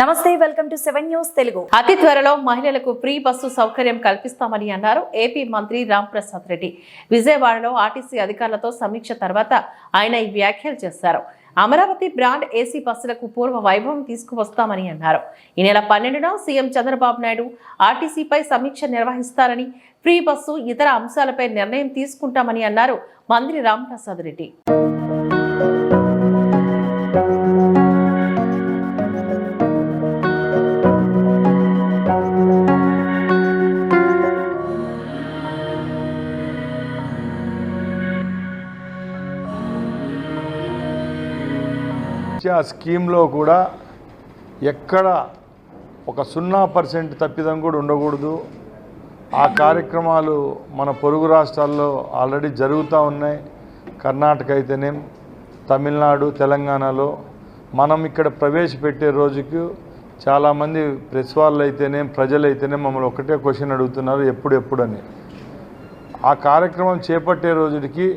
నమస్తే, welcome to 7 news Telugu. అతి త్వరలో మహిళలకు ఫ్రీ బస్సు సౌకర్యం కల్పిస్తామని అన్నారు ఏపీ మంత్రి రాంప్రసాద్ రెడ్డి. విజయవాడలో ఆర్టీసీ అధికారులతో సమీక్ష తర్వాత ఆయన ఈ వ్యాఖ్యలు చేశారు. అమరావతి బ్రాండ్ ఏసీ బస్సులకు పూర్వ వైభవం తీసుకువస్తామని అన్నారు. ఈ నెల 12న సీఎం చంద్రబాబు నాయుడు ఆర్టీసీపై సమీక్ష నిర్వహిస్తారని, ఫ్రీ బస్సు ఇతర అంశాలపై నిర్ణయం తీసుకుంటామని అన్నారు మంత్రి రాంప్రసాద్ రెడ్డి. ఆ స్కీమ్లో కూడా ఎక్కడ ఒక 0% తప్పిదం కూడా ఉండకూడదు. ఆ కార్యక్రమాలు మన పొరుగు రాష్ట్రాల్లో ఆల్రెడీ జరుగుతూ ఉన్నాయి. కర్ణాటక అయితేనేం, తమిళనాడు, తెలంగాణలో మనం ఇక్కడ ప్రవేశపెట్టే రోజుకు చాలామంది ప్రెస్ వాళ్ళు అయితేనేం, ప్రజలైతేనేం మమ్మల్ని ఒకటే క్వశ్చన్ అడుగుతున్నారు, ఎప్పుడని. ఆ కార్యక్రమం చేపట్టే రోజుకి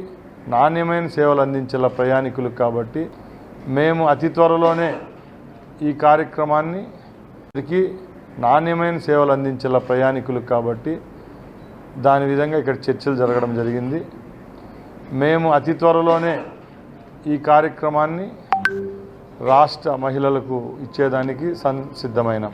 నాణ్యమైన సేవలు అందించాల ప్రయాణికులకు. కాబట్టి మేము అతి త్వరలోనే ఈ కార్యక్రమాన్ని నాణ్యమైన సేవలు అందించాల ప్రయాణికులకు. కాబట్టి దాని విధంగా ఇక్కడ చర్చలు జరగడం జరిగింది. మేము అతి త్వరలోనే ఈ కార్యక్రమాన్ని రాష్ట్ర మహిళలకు ఇచ్చేదానికి సిద్ధమైనాం.